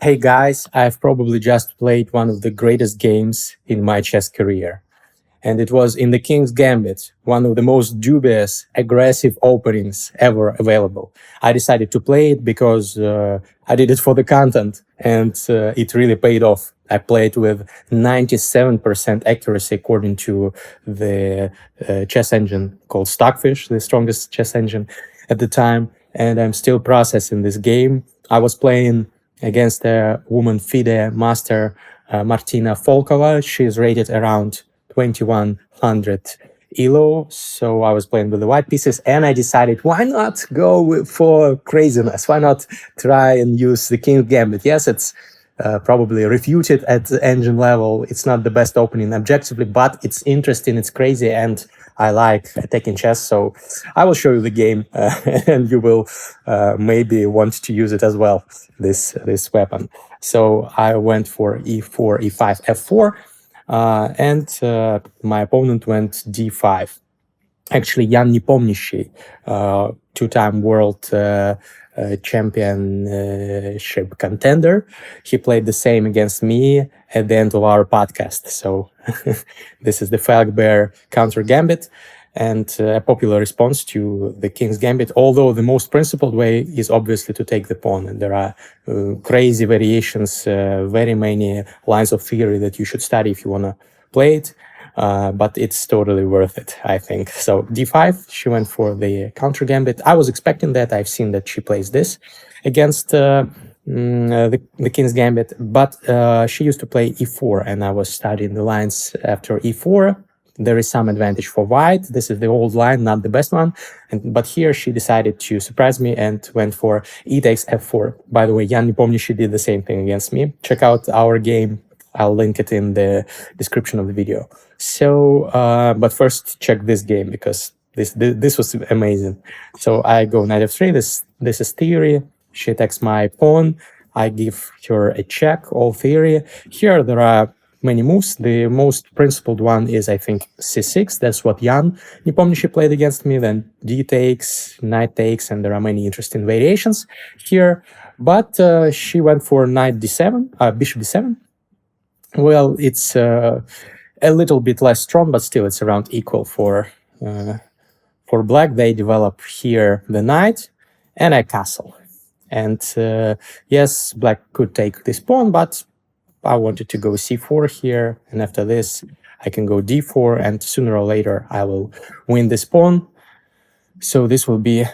Hey guys, I've probably just played one of the greatest games in my chess career. And it was in the King's Gambit, one of the most dubious, aggressive openings ever available. I decided to play it because I did it for the content, and it really paid off. I played with 97% accuracy according to the chess engine called Stockfish, the strongest chess engine at the time. And I'm still processing this game. I was playing against a woman FIDE master, Martina Volkova. She's rated around 2100 ELO. So I was playing with the white pieces, and I decided, why not go for craziness? Why not try and use the King Gambit? Yes, it's probably refuted at the engine level. It's not the best opening objectively, but it's interesting, it's crazy, and I like attacking chess. So I will show you the game, and you will maybe want to use it as well, this weapon. So I went for e4, e5, f4, and my opponent went d5. Actually, Jan Nepomniachtchi, two-time world championship contender. He played the same against me at the end of our podcast. So this is the Felgbear counter gambit, and a popular response to the King's Gambit, although the most principled way is obviously to take the pawn. And there are crazy variations, very many lines of theory that you should study if you want to play it. But it's totally worth it, I think. So d5, she went for the counter gambit. I was expecting that. I've seen that she plays this against the King's Gambit, but she used to play e4, and I was studying the lines after e4. There is some advantage for white. This is the old line, not the best one. But here she decided to surprise me and went for e takes f4. By the way, Jan Nepomniachtchi did the same thing against me. Check out our game. I'll link it in the description of the video. So, but first check this game, because this was amazing. So I go knight f3. This is theory. She attacks my pawn. I give her a check, all theory. Here there are many moves. The most principled one is, I think, c6. That's what Jan Nepomniachtchi played against me. Then d takes, knight takes, and there are many interesting variations here. But she went for knight d7, bishop d7. Well, it's a little bit less strong, but still it's around equal for black. They develop here the knight and a castle. And yes, black could take this pawn, but I wanted to go c4 here. And after this, I can go d4, and sooner or later, I will win this pawn. So this will be,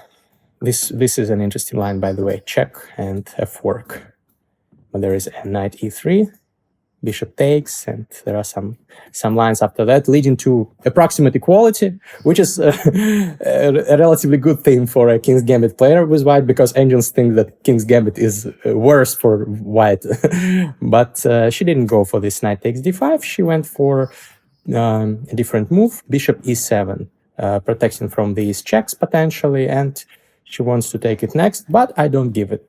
this is an interesting line, by the way, check and a fork. But there is a knight e3. Bishop takes, and there are some lines after that leading to approximate equality, which is a relatively good thing for a King's Gambit player with white, because engines think that King's Gambit is worse for white. But she didn't go for this knight takes d5. She went for a different move, bishop e7, protecting from these checks potentially, and she wants to take it next, but I don't give it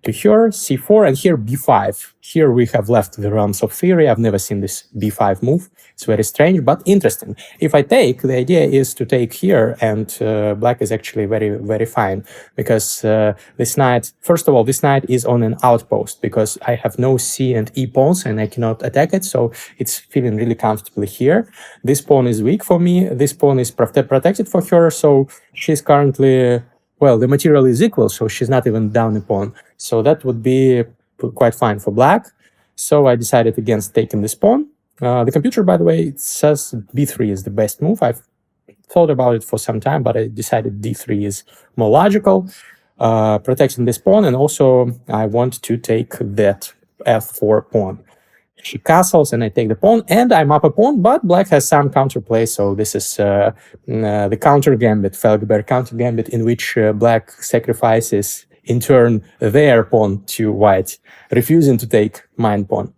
to her. c4, and here b5. Here we have left the realms of theory. I've never seen this b5 move. It's very strange, but interesting. If I take, the idea is to take here, and black is actually very, very fine, because this knight, first of all, this knight is on an outpost, because I have no c and e pawns, and I cannot attack it, so it's feeling really comfortably here. This pawn is weak for me. This pawn is protected for her, so she's currently, well, the material is equal, so she's not even down a pawn. So that would be quite fine for black. So I decided against taking this pawn. The computer, by the way, it says b3 is the best move. I've thought about it for some time, but I decided d3 is more logical, protecting this pawn. And also I want to take that f4 pawn. She castles, and I take the pawn, and I'm up a pawn, but black has some counterplay. So this is the counter gambit, Felgbear counter gambit, in which black sacrifices in turn their pawn to white, refusing to take my pawn.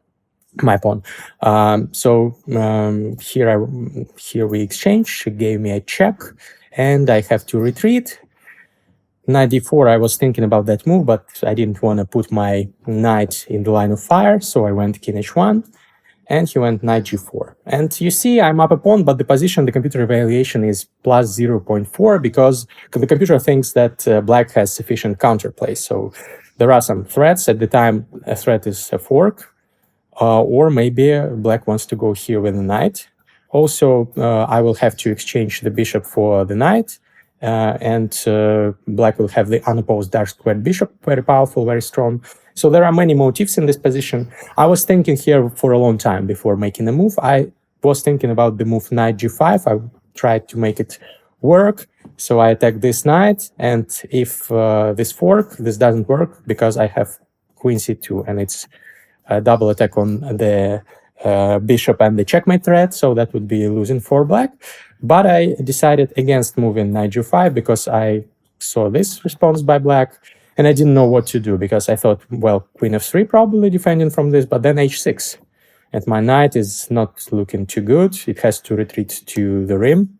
Here we exchange. She gave me a check, and I have to retreat. Knight d4, I was thinking about that move, but I didn't want to put my knight in the line of fire, so I went king h1, and he went knight g4. And you see, I'm up a pawn, but the position, the computer evaluation is plus 0.4, because the computer thinks that black has sufficient counterplay. So there are some threats. At the time, a threat is a fork, or maybe black wants to go here with the knight. Also, I will have to exchange the bishop for the knight, and black will have the unopposed dark squared bishop, very powerful, very strong. So there are many motifs in this position. I was thinking here for a long time before making the move. I was thinking about the move knight g5. I tried to make it work. So I attack this knight, and if this fork, this doesn't work because I have queen c2, and it's a double attack on the bishop and the checkmate threat, so that would be losing for black. But I decided against moving knight g5 because I saw this response by black, and I didn't know what to do because I thought, well, queen f3 probably defending from this, but then h6. And my knight is not looking too good. It has to retreat to the rim,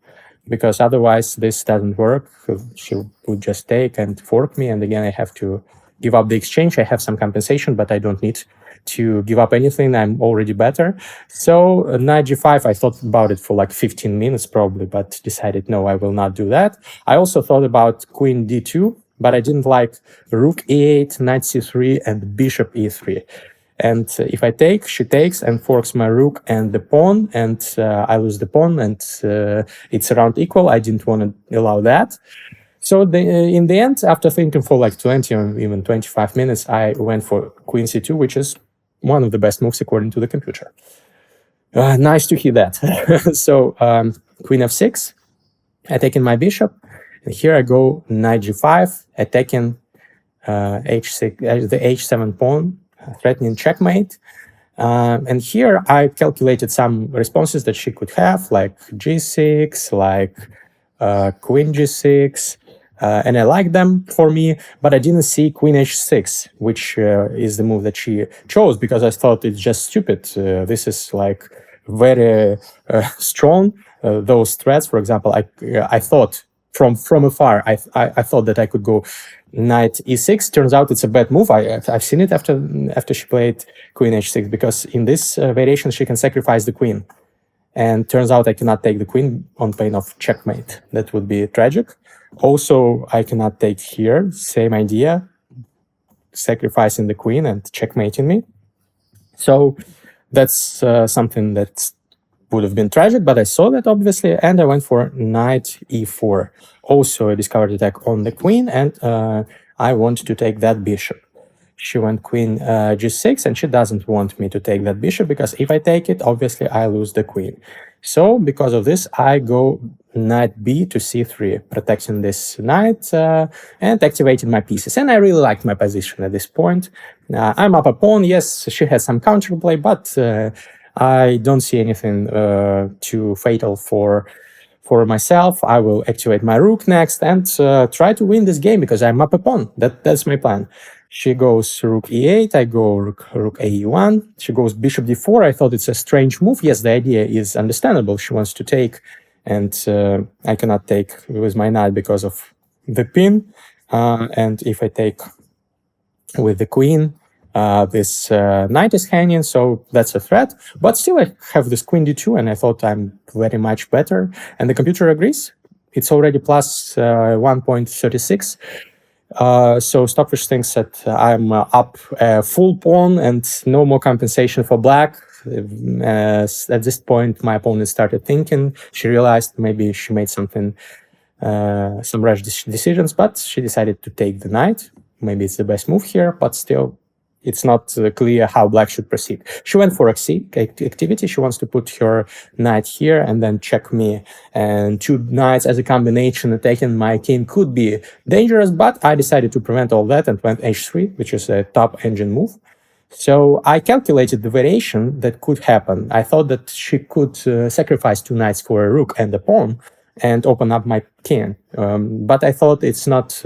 because otherwise this doesn't work. She would just take and fork me, and again I have to give up the exchange. I have some compensation, but I don't need to give up anything. I'm already better. So knight g5, I thought about it for like 15 minutes probably, but decided no, I will not do that. I also thought about queen d2, but I didn't like rook e8, knight c3, and bishop e3. And if I take, she takes and forks my rook and the pawn, and I lose the pawn, and it's around equal. I didn't want to allow that. So in the end, after thinking for like 20 or even 25 minutes, I went for queen c2, which is one of the best moves according to the computer. Nice to hear that. So queen f6, attacking my bishop. And here I go knight g5, attacking h6, the h7 pawn, threatening checkmate. And here I calculated some responses that she could have, like g6, like queen g6, and I like them for me, but I didn't see queen h6, which is the move that she chose, because I thought it's just stupid. This is like very strong. Those threats, for example, I thought from afar, I thought that I could go knight e6. Turns out it's a bad move. I've seen it after she played queen h6, because in this variation she can sacrifice the queen. And turns out I cannot take the queen on pain of checkmate. That would be tragic. Also, I cannot take here. Same idea. Sacrificing the queen and checkmating me. So that's something that would have been tragic, but I saw that obviously, and I went for knight e4. Also a discovered attack on the queen, and I want to take that bishop. She went queen g6, and she doesn't want me to take that bishop, because if I take it, obviously I lose the queen. So because of this, I go knight b to c3, protecting this knight and activating my pieces. And I really liked my position at this point. I'm up a pawn. Yes, she has some counterplay, but I don't see anything too fatal for myself. I will activate my rook next and try to win this game, because I'm up a pawn. That's my plan. She goes rook e8, I go rook a1. She goes bishop d4. I thought it's a strange move. Yes, the idea is understandable. She wants to take, and I cannot take with my knight because of the pin. And if I take with the queen, this knight is hanging, so that's a threat. But still, I have this queen d2, and I thought I'm very much better. And the computer agrees. It's already plus 1.36. So Stockfish thinks that I'm up a full pawn and no more compensation for black. At this point, my opponent started thinking. She realized maybe she made some rash decisions, but she decided to take the knight. Maybe it's the best move here, but still, it's not clear how black should proceed. She went for activity. She wants to put her knight here and then check me. And two knights as a combination attacking my king could be dangerous, but I decided to prevent all that and went h3, which is a top engine move. So I calculated the variation that could happen. I thought that she could sacrifice two knights for a rook and a pawn and open up my king. But I thought it's not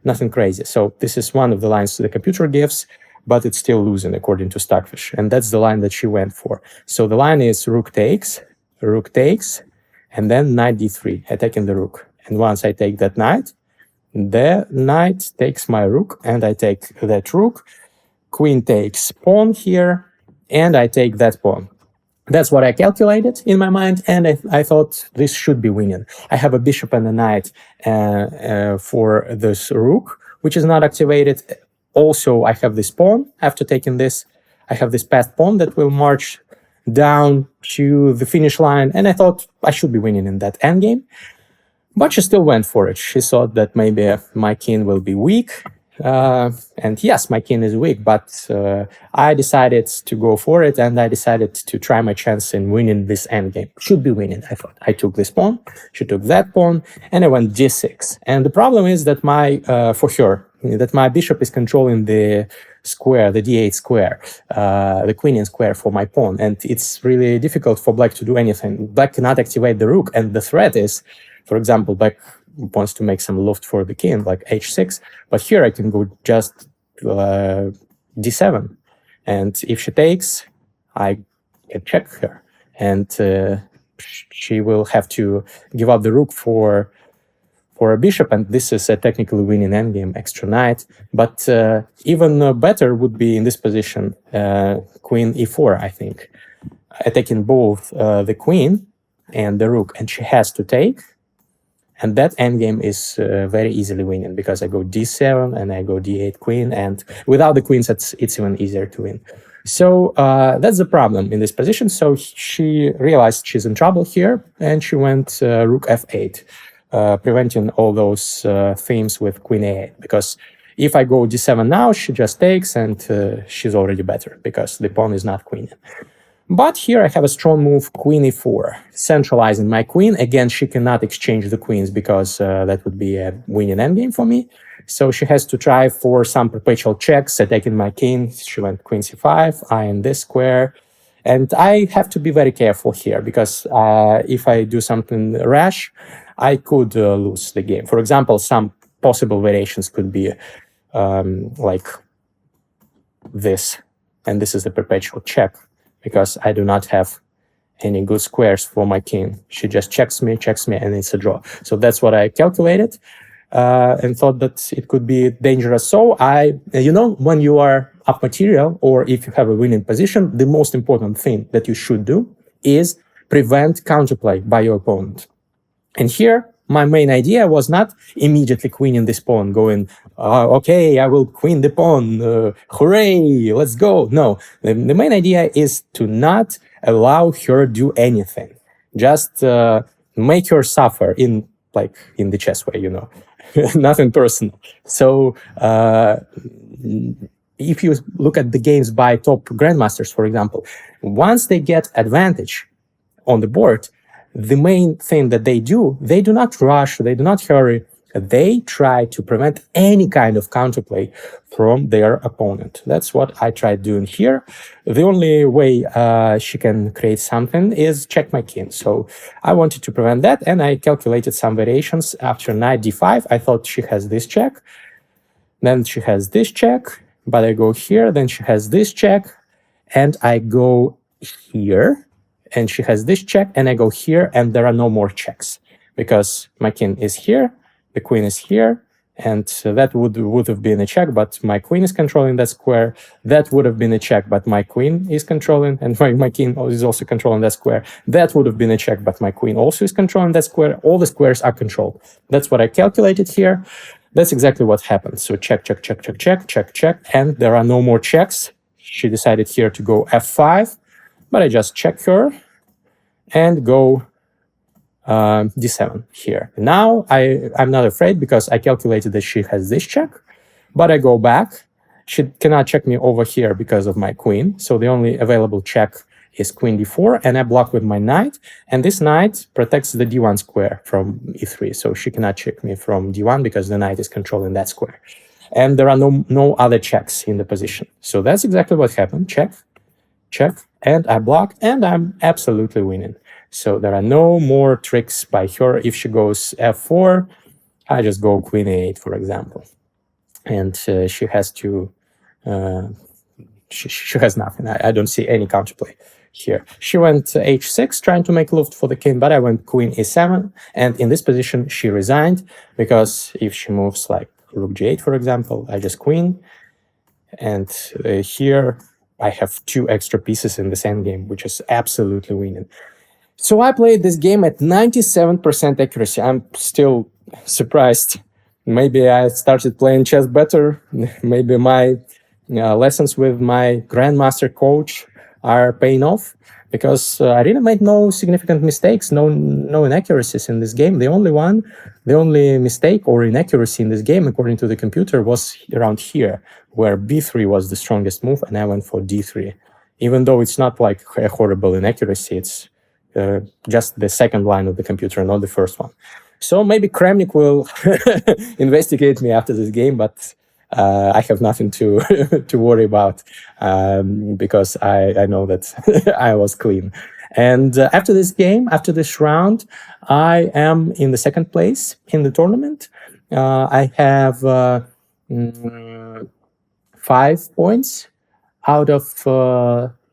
nothing crazy. So this is one of the lines the computer gives, but it's still losing according to Stockfish. And that's the line that she went for. So the line is rook takes, and then knight d3, attacking the rook. And once I take that knight, the knight takes my rook, and I take that rook. Queen takes pawn here, and I take that pawn. That's what I calculated in my mind, and I thought this should be winning. I have a bishop and a knight for this rook, which is not activated. Also, I have this pawn. After taking this, I have this passed pawn that will march down to the finish line, and I thought I should be winning in that endgame. But she still went for it. She thought that maybe my king will be weak. And yes, my king is weak, but I decided to go for it, and I decided to try my chance in winning this endgame. Should be winning, I thought. I took this pawn, she took that pawn, and I went g6. And the problem is that for her, that my bishop is controlling the square, the d8 square, the queen square for my pawn, and it's really difficult for black to do anything. Black cannot activate the rook, and the threat is, for example, black wants to make some loft for the king, like h6, but here I can go just d7, and if she takes, I can check her, and she will have to give up the rook for a bishop, and this is a technically winning endgame, extra knight. But even better would be in this position, queen e4, I think, attacking both the queen and the rook, and she has to take. And that endgame is very easily winning, because I go d7 and I go d8 queen, and without the queens, it's even easier to win. So that's the problem in this position. So she realized she's in trouble here, and she went rook f8, preventing all those themes with queen a8. Because if I go d7 now, she just takes, and she's already better, because the pawn is not queening. But here I have a strong move, queen e4, centralizing my queen. Again, she cannot exchange the queens, because that would be a winning endgame for me. So she has to try for some perpetual checks, attacking my king. She went queen c5, I in this square. And I have to be very careful here, because if I do something rash, I could lose the game. For example, some possible variations could be like this. And this is the perpetual check, because I do not have any good squares for my king. She just checks me, and it's a draw. So that's what I calculated and thought that it could be dangerous. So when you are up material, or if you have a winning position, the most important thing that you should do is prevent counterplay by your opponent. And here, my main idea was not immediately queening this pawn, going, okay, I will queen the pawn, hooray, let's go. No, the main idea is to not allow her do anything. Just make her suffer in the chess way, nothing personal. So if you look at the games by top grandmasters, for example, once they get advantage on the board, the main thing that they do not rush, they do not hurry, they try to prevent any kind of counterplay from their opponent. That's what I tried doing here. The only way she can create something is check my king. So I wanted to prevent that, and I calculated some variations. After knight d5, I thought she has this check, then she has this check, but I go here, then she has this check, and I go here, and she has this check, and I go here, and there are no more checks, because my king is here, the queen is here, and that would have been a check, but my queen is controlling that square. That would have been a check, but my queen is controlling, and my king is also controlling that square. That would have been a check, but my queen also is controlling that square. All the squares are controlled. That's what I calculated here. That's exactly what happened. So check, check, check, check, check, check, check, and there are no more checks. She decided here to go f5, but I just check her and go d7 here. Now I'm not afraid, because I calculated that she has this check, but I go back. She cannot check me over here because of my queen. So the only available check is queen d4, and I block with my knight. And this knight protects the d1 square from e3. So she cannot check me from d1 because the knight is controlling that square. And there are no other checks in the position. So that's exactly what happened. Check, check, and I block, and I'm absolutely winning. So there are no more tricks by her. If she goes f4, I just go queen a8, for example. And she has to, she has nothing. I don't see any counterplay here. She went h6, trying to make loft for the king, but I went queen e7. And in this position, she resigned, because if she moves like rook g8, for example, I just queen. And here I have 2 extra pieces in this endgame, which is absolutely winning. So I played this game at 97% accuracy. I'm still surprised maybe I started playing chess better. Maybe my lessons with my grandmaster coach are paying off, because I really made no significant mistakes, no inaccuracies in this game. The only mistake or inaccuracy in this game, according to the computer, was around here, where b3 was the strongest move, and I went for d3. Even though it's not like a horrible inaccuracy, it's just the second line of the computer, not the first one. So maybe Kramnik will investigate me after this game, but I have nothing to to worry about, because I know that I was clean. And after this game, after this round, I am in the second place in the tournament. I have 5 points out of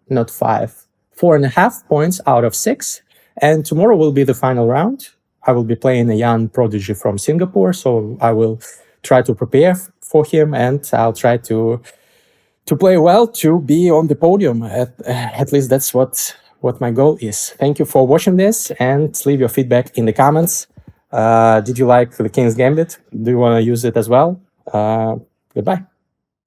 not 5, 4.5 points out of 6. And tomorrow will be the final round. I will be playing a young prodigy from Singapore, so I will try to prepare for him, and I'll try to play well, to be on the podium. At least that's what my goal is. Thank you for watching this, and leave your feedback in the comments. Did you like the King's Gambit? Do you want to use it as well? Goodbye.